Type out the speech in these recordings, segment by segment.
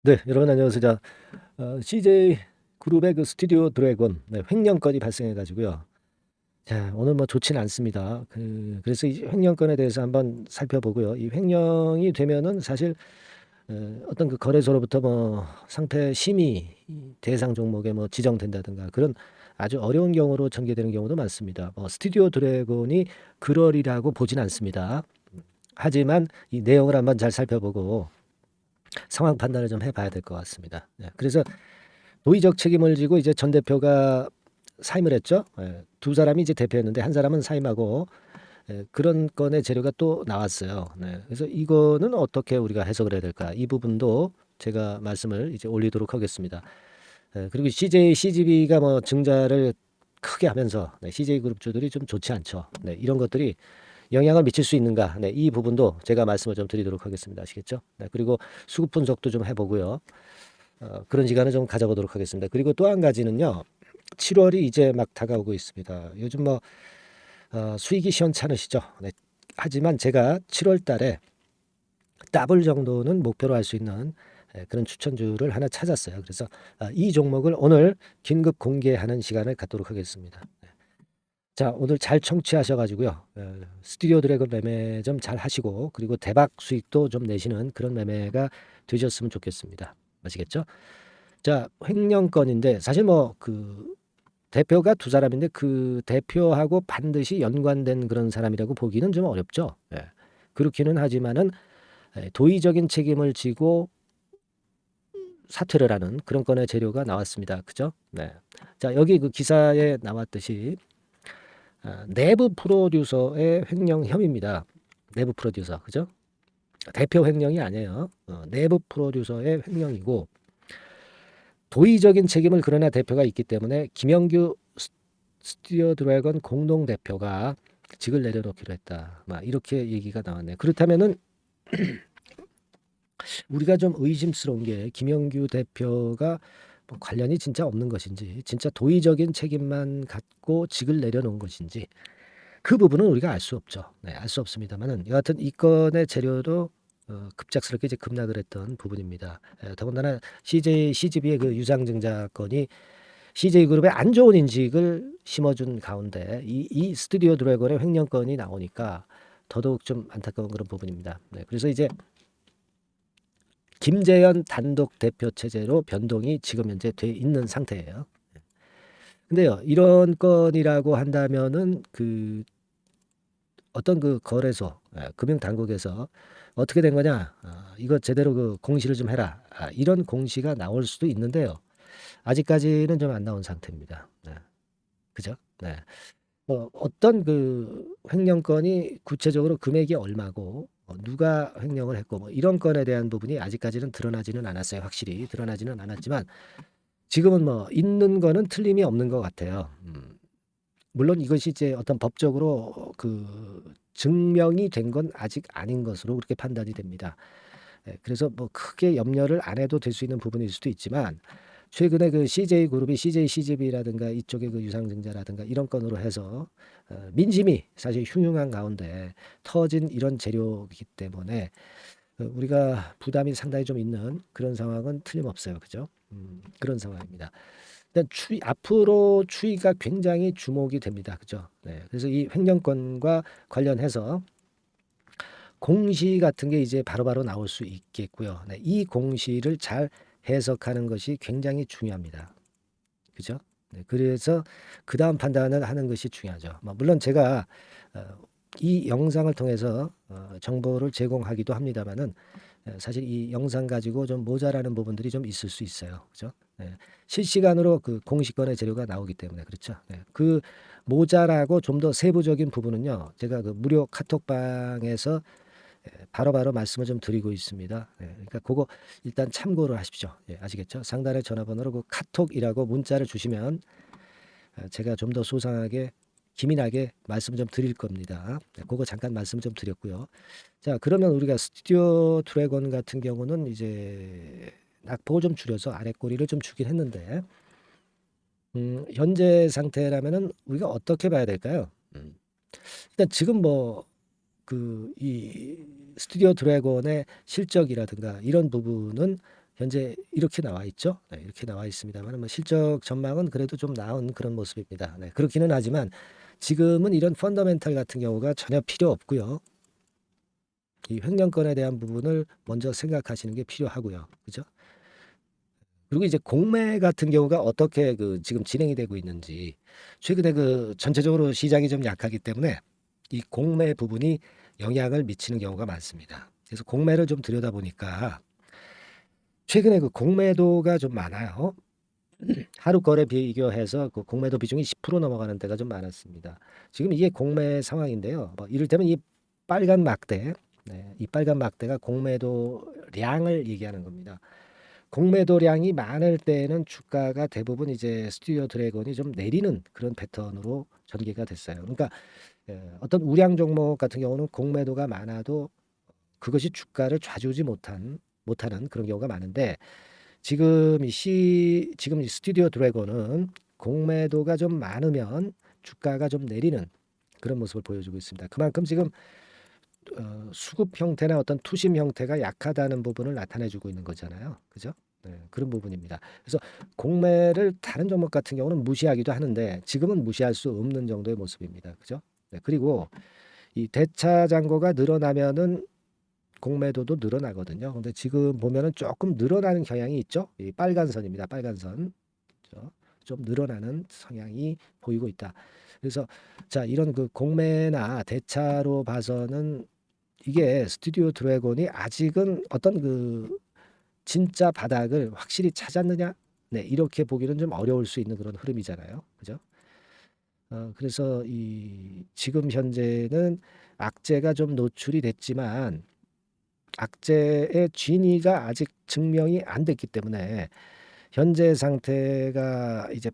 네, 여러분 안녕하세요. CJ 그룹의 그 스튜디오 드래곤 횡령건이 발생해 가지고요. 자, 오늘 뭐 좋지는 않습니다. 그래서 이 횡령건에 대해서 한번 살펴보고요. 이 횡령이 되면은 사실 어떤 그 거래소로부터 뭐 상태 심의 대상 종목에 뭐 지정된다든가 그런 아주 어려운 경우로 전개되는 경우도 많습니다. 스튜디오 드래곤이 그러리라고 보진 않습니다. 하지만 이 내용을 한번 잘 살펴보고 상황 판단을 좀 해봐야 될 것 같습니다. 그래서 도의적 책임을 지고 이제 전 대표가 사임을 했죠. 두 사람이 이제 대표였는데 한 사람은 사임하고 그런 건의 재료가 또 나왔어요. 그래서 이거는 어떻게 우리가 해석을 해야 될까? 이 부분도 제가 말씀을 이제 올리도록 하겠습니다. 그리고 CJ, CGV가 뭐 증자를 크게 하면서 CJ 그룹주들이 좀 좋지 않죠. 이런 것들이 영향을 미칠 수 있는가? 이 부분도 제가 말씀을 좀 드리도록 하겠습니다. 아시겠죠? 그리고 수급 분석도 좀 해보고요. 그런 시간을 좀 가져보도록 하겠습니다. 그리고 또 한 가지는요. 7월이 이제 막 다가오고 있습니다. 요즘 뭐 수익이 시원찮으시죠? 하지만 제가 7월 달에 더블 정도는 목표로 할 수 있는 그런 추천주를 하나 찾았어요. 그래서 이 종목을 오늘 긴급 공개하는 시간을 갖도록 하겠습니다. 자, 오늘 잘 청취하셔가지고요. 스튜디오 드래곤 매매 좀 잘 하시고 그리고 대박 수익도 좀 내시는 그런 매매가 되셨으면 좋겠습니다. 아시겠죠? 자, 횡령건인데 사실 뭐 그 대표가 두 사람인데 그 대표하고 반드시 연관된 그런 사람이라고 보기는 좀 어렵죠. 그렇기는 하지만은 도의적인 책임을 지고 사퇴를 하는 그런 건의 재료가 나왔습니다. 그죠? 네. 자, 여기 그 기사에 나왔듯이 내부 프로듀서의 횡령 혐의입니다. 내부 프로듀서, 그죠? 대표 횡령이 아니에요. 내부 프로듀서의 횡령이고 도의적인 책임을 그러나 대표가 있기 때문에 김영규 스튜디오 드래곤 공동 대표가 직을 내려놓기로 했다. 막 이렇게 얘기가 나왔네요. 그렇다면은 우리가 좀 의심스러운 게 김영규 대표가 뭐 관련이 진짜 없는 것인지, 진짜 도의적인 책임만 갖고 직을 내려놓은 것인지 그 부분은 우리가 알 수 없죠. 알 수 없습니다만은 여하튼 이 건의 재료도 급작스럽게 이제 급락을 했던 부분입니다. 더군다나 CGV의 그 유상증자 건이 CJ그룹의 안 좋은 인식을 심어준 가운데 이 스튜디오 드래곤의 횡령건이 나오니까 더더욱 좀 안타까운 그런 부분입니다. 그래서 이제 김재현 단독 대표 체제로 변동이 지금 현재 돼 있는 상태예요. 근데요, 이런 건이라고 한다면은 그 어떤 그 거래소, 금융 당국에서 어떻게 된 거냐, 이거 제대로 그 공시를 좀 해라, 이런 공시가 나올 수도 있는데요. 아직까지는 좀 안 나온 상태입니다. 그죠? 어떤 그 횡령건이 구체적으로 금액이 얼마고 누가 횡령을 했고 뭐 이런 건에 대한 부분이 아직까지는 드러나지는 않았어요. 확실히 드러나지는 않았지만 지금은 뭐 있는 거는 틀림이 없는 것 같아요. 물론 이것이 이제 어떤 법적으로 그 증명이 된 건 아직 아닌 것으로 그렇게 판단이 됩니다. 그래서 뭐 크게 염려를 안 해도 될 수 있는 부분일 수도 있지만 최근에 그 CJ 그룹이 CJ CGV라든가 이쪽의 그 유상증자라든가 이런 건으로 해서 민심이 사실 흉흉한 가운데 터진 이런 재료이기 때문에 우리가 부담이 상당히 좀 있는 그런 상황은 틀림없어요. 그죠? 그런 상황입니다. 일단 앞으로 추이가 굉장히 주목이 됩니다. 그죠? 그래서 이 횡령권과 관련해서 공시 같은 게 이제 바로바로 나올 수 있겠고요. 이 공시를 잘 해석하는 것이 굉장히 중요합니다. 그죠? 그래서 그다음 판단을 하는 것이 중요하죠. 뭐 물론 제가 어, 이 영상을 통해서 정보를 제공하기도 합니다만은 사실 이 영상 가지고 좀 모자라는 부분들이 좀 있을 수 있어요. 그죠? 실시간으로 그 공시권의 재료가 나오기 때문에 그렇죠. 그 모자라고 좀 더 세부적인 부분은요. 제가 그 무료 카톡방에서 바로바로 말씀을 좀 드리고 있습니다. 그러니까 그거 일단 참고를 하십시오. 아시겠죠? 상단의 전화번호로 그 카톡이라고 문자를 주시면 제가 좀 더 소상하게 기민하게 말씀 좀 드릴 겁니다. 그거 잠깐 말씀 좀 드렸고요. 자, 그러면 우리가 스튜디오 드래곤 같은 경우는 이제 낙폭을 좀 줄여서 아래 꼬리를 좀 주긴 했는데 현재 상태라면은 우리가 어떻게 봐야 될까요? 일단 지금 뭐 그 이 스튜디오 드래곤의 실적이라든가 이런 부분은 현재 이렇게 나와 있죠. 네, 이렇게 나와 있습니다만 뭐 실적 전망은 그래도 좀 나은 그런 모습입니다. 네, 그렇기는 하지만 지금은 이런 펀더멘탈 같은 경우가 전혀 필요 없고요. 이 횡령권에 대한 부분을 먼저 생각하시는 게 필요하고요. 그죠? 그리고 이제 공매 같은 경우가 어떻게 그 지금 진행이 되고 있는지 최근에 그 전체적으로 시장이 좀 약하기 때문에 이 공매 부분이 영향을 미치는 경우가 많습니다. 그래서 공매를 좀 들여다보니까 최근에 그 공매도가 좀 많아요. 하루 거래 비교해서 그 공매도 비중이 10% 넘어가는 때가 좀 많았습니다. 지금 이게 공매 상황인데요. 뭐 이를테면 이 빨간 막대, 네, 이 빨간 막대가 공매도량을 얘기하는 겁니다. 공매도량이 많을 때는 주가가 대부분 이제 스튜디오 드래곤이 좀 내리는 그런 패턴으로 전개가 됐어요. 그러니까 어떤 우량 종목 같은 경우는 공매도가 많아도 그것이 주가를 좌지우지 못하는 그런 경우가 많은데 지금 이 스튜디오 드래곤은 공매도가 좀 많으면 주가가 좀 내리는 그런 모습을 보여주고 있습니다. 그만큼 지금 수급 형태나 어떤 투심 형태가 약하다는 부분을 나타내주고 있는 거잖아요. 그죠? 네, 그런 부분입니다. 그래서 공매를 다른 종목 같은 경우는 무시하기도 하는데 지금은 무시할 수 없는 정도의 모습입니다. 그죠? 네, 그리고 이 대차 잔고가 늘어나면은 공매도도 늘어나거든요. 근데 지금 보면은 조금 늘어나는 경향이 있죠. 이 빨간 선입니다. 빨간 선. 그죠? 좀 늘어나는 성향이 보이고 있다. 그래서 자, 이런 그 공매나 대차로 봐서는 이게 스튜디오 드래곤이 아직은 어떤 그 진짜 바닥을 확실히 찾았느냐? 네, 이렇게 보기는 좀 어려울 수 있는 그런 흐름이잖아요. 그죠? 그래서 이 지금 현재는 악재가 좀 노출이 됐지만 악재의 진위가 아직 증명이 안 됐기 때문에 현재 상태가 이제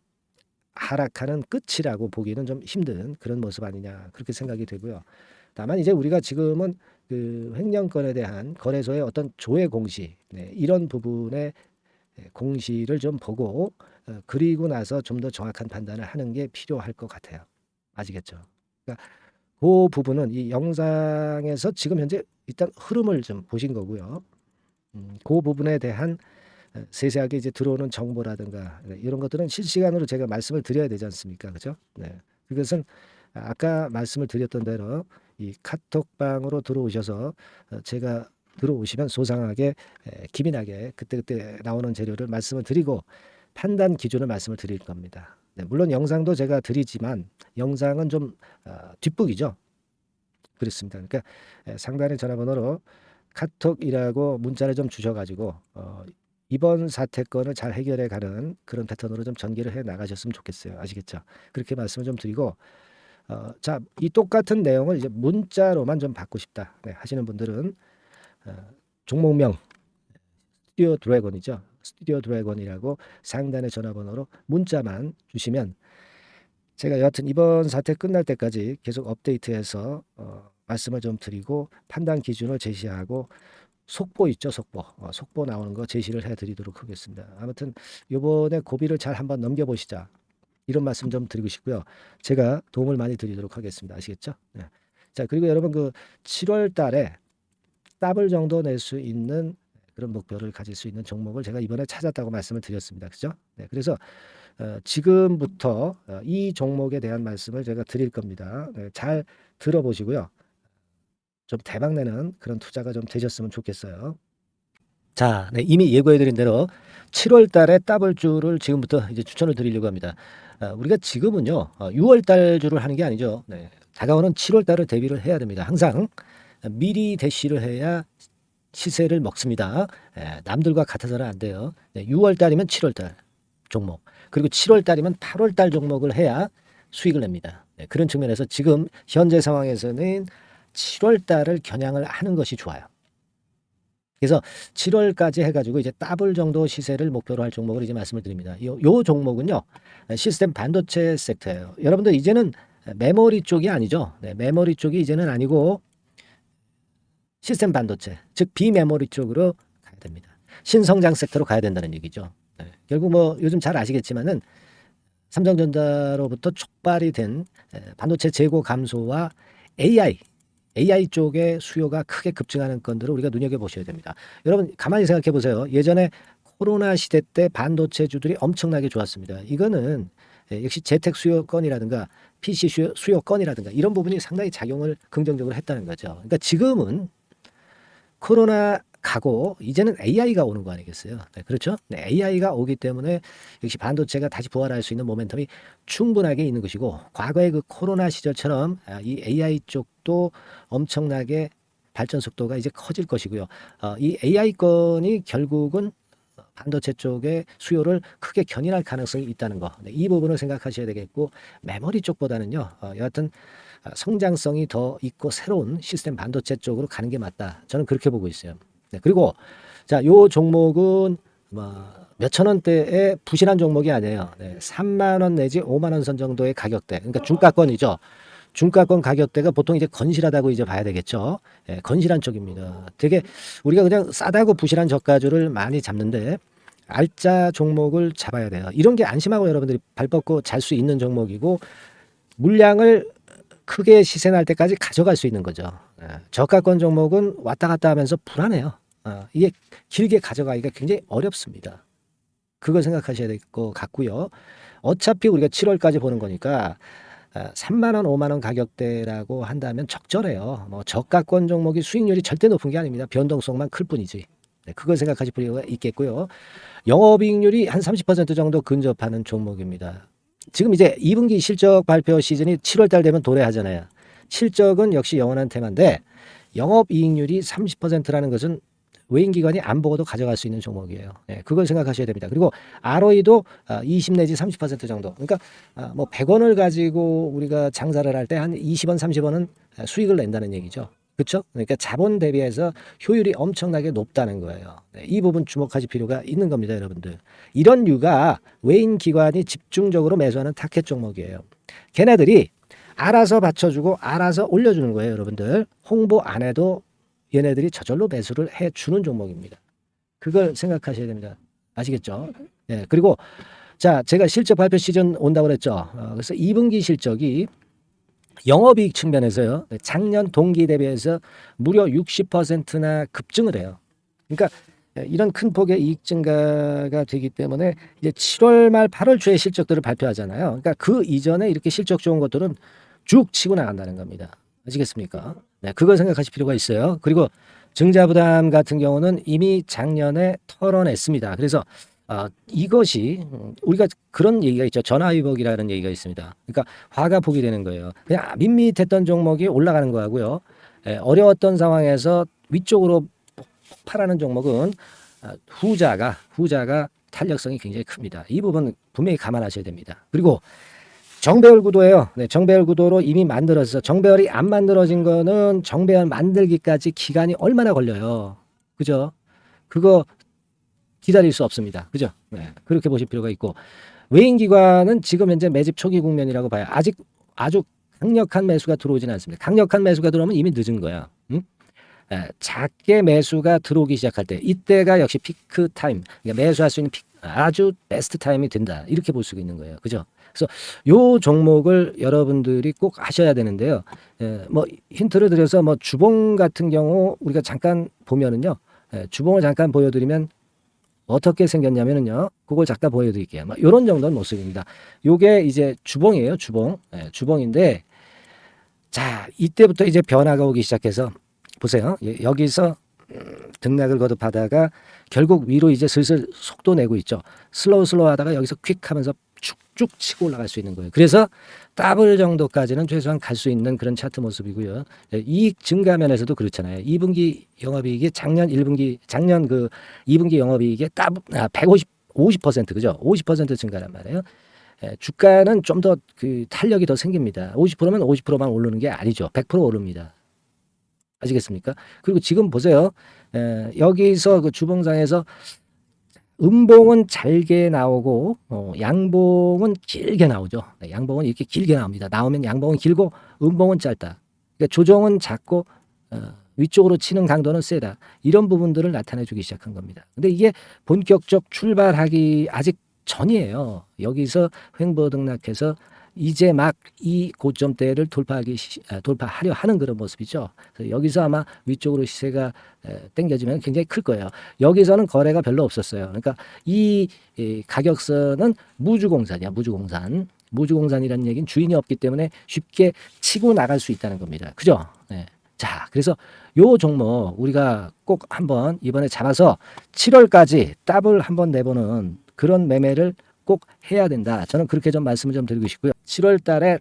하락하는 끝이라고 보기는 좀 힘든 그런 모습 아니냐 그렇게 생각이 되고요. 다만 이제 우리가 지금은 그 횡령권에 대한 거래소의 어떤 조회 공시 이런 부분의 공시를 좀 보고 그리고 나서 좀 더 정확한 판단을 하는 게 필요할 것 같아요. 아시겠죠? 그러니까 그 부분은 이 영상에서 지금 현재 일단 흐름을 좀 보신 거고요. 그 부분에 대한 세세하게 이제 들어오는 정보라든가 이런 것들은 실시간으로 제가 말씀을 드려야 되지 않습니까? 그죠? 네. 그것은 아까 말씀을 드렸던 대로 이 카톡방으로 들어오셔서 제가 들어오시면 소상하게 기민하게 그때그때 나오는 재료를 말씀을 드리고 판단 기준을 말씀을 드릴 겁니다. 네, 물론 영상도 제가 드리지만 영상은 좀 뒷북이죠. 그렇습니다. 그러니까 상단의 전화번호로 카톡이라고 문자를 좀 주셔가지고 이번 사태건을 잘 해결해 가는 그런 패턴으로 좀 전개를 해 나가셨으면 좋겠어요. 아시겠죠? 그렇게 말씀을 좀 드리고 자, 이 똑같은 내용을 이제 문자로만 좀 받고 싶다 하시는 분들은 종목명 스튜디오 드래곤이죠. 스튜디오 드래곤이라고 상단의 전화번호로 문자만 주시면 제가 여하튼 이번 사태 끝날 때까지 계속 업데이트해서 말씀을 좀 드리고 판단 기준을 제시하고 속보 있죠, 속보. 속보 나오는 거 제시를 해드리도록 하겠습니다. 아무튼 이번에 고비를 잘 한번 넘겨보시자. 이런 말씀 좀 드리고 싶고요. 제가 도움을 많이 드리도록 하겠습니다. 아시겠죠? 네. 자, 그리고 여러분 그 7월 달에 더블 정도 낼 수 있는 그런 목표를 가질 수 있는 종목을 제가 이번에 찾았다고 말씀을 드렸습니다. 그죠? 네, 그래서 지금부터 이 종목에 대한 말씀을 제가 드릴 겁니다. 네, 잘 들어보시고요. 좀 대박내는 그런 투자가 좀 되셨으면 좋겠어요. 자, 네, 이미 예고해드린 대로 7월 달에 더블주를 지금부터 이제 추천을 드리려고 합니다. 우리가 지금은요, 6월 달주를 하는 게 아니죠. 네, 다가오는 7월 달을 대비를 해야 됩니다. 항상 미리 대시를 해야 시세를 먹습니다. 남들과 같아서는 안 돼요. 네, 6월 달이면 7월 달 종목, 그리고 7월 달이면 8월 달 종목을 해야 수익을 냅니다. 네, 그런 측면에서 지금 현재 상황에서는 7월 달을 겨냥을 하는 것이 좋아요. 그래서 7월까지 해가지고 이제 더블 정도 시세를 목표로 할 종목을 이제 말씀을 드립니다. 요 종목은요, 시스템 반도체 섹터예요. 여러분들 이제는 메모리 쪽이 아니죠. 네, 메모리 쪽이 이제는 아니고 시스템 반도체, 즉 비메모리 쪽으로 가야 됩니다. 신성장 섹터로 가야 된다는 얘기죠. 네, 결국 뭐 요즘 잘 아시겠지만은 삼성전자로부터 촉발이 된 반도체 재고 감소와 AI AI 쪽의 수요가 크게 급증하는 건들을 우리가 눈여겨보셔야 됩니다. 여러분 가만히 생각해 보세요. 예전에 코로나 시대 때 반도체주들이 엄청나게 좋았습니다. 이거는 역시 재택 수요건이라든가 PC 수요건이라든가 이런 부분이 상당히 작용을 긍정적으로 했다는 거죠. 그러니까 지금은 코로나 가고 이제는 AI가 오는 거 아니겠어요? 네, 그렇죠? 네, AI가 오기 때문에 역시 반도체가 다시 부활할 수 있는 모멘텀이 충분하게 있는 것이고 과거의 그 코로나 시절처럼 이 AI 쪽도 엄청나게 발전 속도가 이제 커질 것이고요. 이 AI 건이 결국은 반도체 쪽의 수요를 크게 견인할 가능성이 있다는 거. 네, 이 부분을 생각하셔야 되겠고 메모리 쪽보다는요. 여하튼 성장성이 더 있고 새로운 시스템 반도체 쪽으로 가는 게 맞다. 저는 그렇게 보고 있어요. 네, 그리고 자, 요 종목은 몇천 원대의 부실한 종목이 아니에요. 네, 3만 원 내지 5만 원 선 정도의 가격대. 그러니까 중가권이죠. 중가권 가격대가 보통 이제 건실하다고 이제 봐야 되겠죠. 예, 건실한 쪽입니다. 되게 우리가 그냥 싸다고 부실한 저가주를 많이 잡는데 알짜 종목을 잡아야 돼요. 이런 게 안심하고 여러분들이 발 뻗고 잘 수 있는 종목이고 물량을 크게 시세 날 때까지 가져갈 수 있는 거죠. 예, 저가권 종목은 왔다 갔다 하면서 불안해요. 이게 길게 가져가기가 굉장히 어렵습니다. 그걸 생각하셔야 될 것 같고요. 어차피 우리가 7월까지 보는 거니까 3만 원, 5만 원 가격대라고 한다면 적절해요. 뭐 저가권 종목이 수익률이 절대 높은 게 아닙니다. 변동성만 클 뿐이지. 네, 그걸 생각하실 필요가 있겠고요. 영업이익률이 한 30% 정도 근접하는 종목입니다. 지금 이제 2분기 실적 발표 시즌이 7월 달 되면 도래하잖아요. 실적은 역시 영원한 테마인데 영업이익률이 30%라는 것은 외인기관이 안 보고도 가져갈 수 있는 종목이에요. 네, 그걸 생각하셔야 됩니다. 그리고 ROE도 20 내지 30% 정도. 그러니까 뭐 100원을 가지고 우리가 장사를 할 때 한 20원, 30원은 수익을 낸다는 얘기죠. 그렇죠? 그러니까 자본 대비해서 효율이 엄청나게 높다는 거예요. 네, 이 부분 주목하실 필요가 있는 겁니다, 여러분들. 이런 류가 외인 기관이 집중적으로 매수하는 타켓 종목이에요. 걔네들이 알아서 받쳐주고 알아서 올려주는 거예요, 여러분들. 홍보 안 해도 얘네들이 저절로 매수를 해주는 종목입니다. 그걸 생각하셔야 됩니다. 아시겠죠? 예, 그리고 자, 제가 실적 발표 시즌 온다고 그랬죠. 그래서 2분기 실적이 영업이익 측면에서요. 작년 동기 대비해서 무려 60%나 급증을 해요. 그러니까 이런 큰 폭의 이익 증가가 되기 때문에 이제 7월 말 8월 초에 실적들을 발표하잖아요. 그러니까 그 이전에 이렇게 실적 좋은 것들은 쭉 치고 나간다는 겁니다. 아시겠습니까? 네, 그걸 생각하실 필요가 있어요. 그리고 증자부담 같은 경우는 이미 작년에 털어냈습니다. 그래서 이것이 우리가 그런 얘기가 있죠. 전화위복이라는 얘기가 있습니다. 그러니까 화가 복이 되는 거예요. 그냥 밋밋했던 종목이 올라가는 거하고요. 어려웠던 상황에서 위쪽으로 폭발하는 종목은 후자가 탄력성이 굉장히 큽니다. 이 부분 분명히 감안하셔야 됩니다. 그리고 정배열 구도예요. 네, 정배열 구도로 이미 만들어서 정배열이 안 만들어진 거는 정배열 만들기까지 기간이 얼마나 걸려요. 그죠? 그거 기다릴 수 없습니다. 그죠? 네, 그렇게 보실 필요가 있고 외인기관은 지금 현재 매집 초기 국면이라고 봐요. 아직 아주 강력한 매수가 들어오지는 않습니다. 강력한 매수가 들어오면 이미 늦은 거야. 응? 작게 매수가 들어오기 시작할 때 이때가 역시 피크 타임, 그러니까 매수할 수 있는 아주 베스트 타임이 된다. 이렇게 볼 수 있는 거예요. 그죠? 그래서 요 종목을 여러분들이 꼭 하셔야 되는데요. 뭐 힌트를 드려서 뭐 주봉 같은 경우 우리가 잠깐 보면은요. 주봉을 잠깐 보여드리면 어떻게 생겼냐면은요. 그걸 잠깐 보여드릴게요. 뭐 이런 정도는 모습입니다. 요게 이제 주봉이에요. 주봉. 주봉인데 자 이때부터 이제 변화가 오기 시작해서 보세요. 여기서 등락을 거듭하다가 결국 위로 이제 슬슬 속도 내고 있죠. 슬로우 하다가 여기서 퀵 하면서 쭉쭉 치고 올라갈 수 있는 거예요. 그래서 더블 정도까지는 최소한 갈 수 있는 그런 차트 모습이고요. 이익 증가 면에서도 그렇잖아요. 2분기 영업이익이 작년 그 2분기 영업이익의 50% 그죠? 50% 증가란 말이에요. 주가는 좀 더 그 탄력이 더 생깁니다. 50%면 50%만 오르는 게 아니죠. 100% 오릅니다. 아시겠습니까? 그리고 지금 보세요. 여기서 그 주봉상에서 음봉은 잘게 나오고 양봉은 길게 나오죠. 양봉은 이렇게 길게 나옵니다. 나오면 양봉은 길고 음봉은 짧다. 그러니까 조정은 작고 위쪽으로 치는 강도는 세다. 이런 부분들을 나타내주기 시작한 겁니다. 근데 이게 본격적 출발하기 아직 전이에요. 여기서 횡보 등락해서 이제 막 이 고점대를 돌파하려 하는 그런 모습이죠. 그래서 여기서 아마 위쪽으로 시세가 당겨지면 굉장히 클 거예요. 여기서는 거래가 별로 없었어요. 그러니까 이 가격선은 무주공산이야. 무주공산이라는 얘기는 주인이 없기 때문에 쉽게 치고 나갈 수 있다는 겁니다. 그죠? 네. 자, 그래서 요 종목 우리가 꼭 한번 이번에 잡아서 7월까지 더블 한번 내보는 그런 매매를 꼭 해야 된다. 저는 그렇게 좀 말씀을 좀 드리고 싶고요. 7월 달에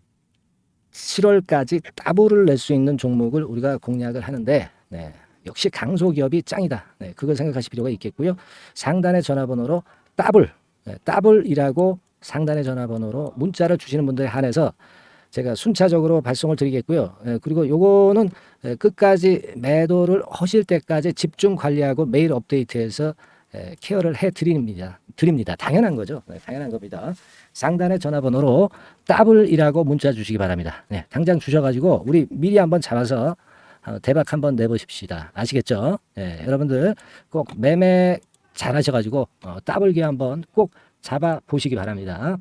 7월까지 더블을 낼 수 있는 종목을 우리가 공략을 하는데, 네, 역시 강소기업이 짱이다. 네, 그걸 생각하실 필요가 있겠고요. 상단의 전화번호로 더블, 네, 더블이라고 상단의 전화번호로 문자를 주시는 분들에 한해서 제가 순차적으로 발송을 드리겠고요. 그리고 요거는 끝까지 매도를 하실 때까지 집중 관리하고 매일 업데이트해서 케어를 해 드립니다. 당연한 거죠. 네, 당연한 겁니다. 상단의 전화번호로 더블이라고 문자 주시기 바랍니다. 네, 당장 주셔가지고 우리 미리 한번 잡아서 대박 한번 내보십시다. 아시겠죠? 네, 여러분들 꼭 매매 잘하셔가지고 더블기 한번 꼭 잡아 보시기 바랍니다.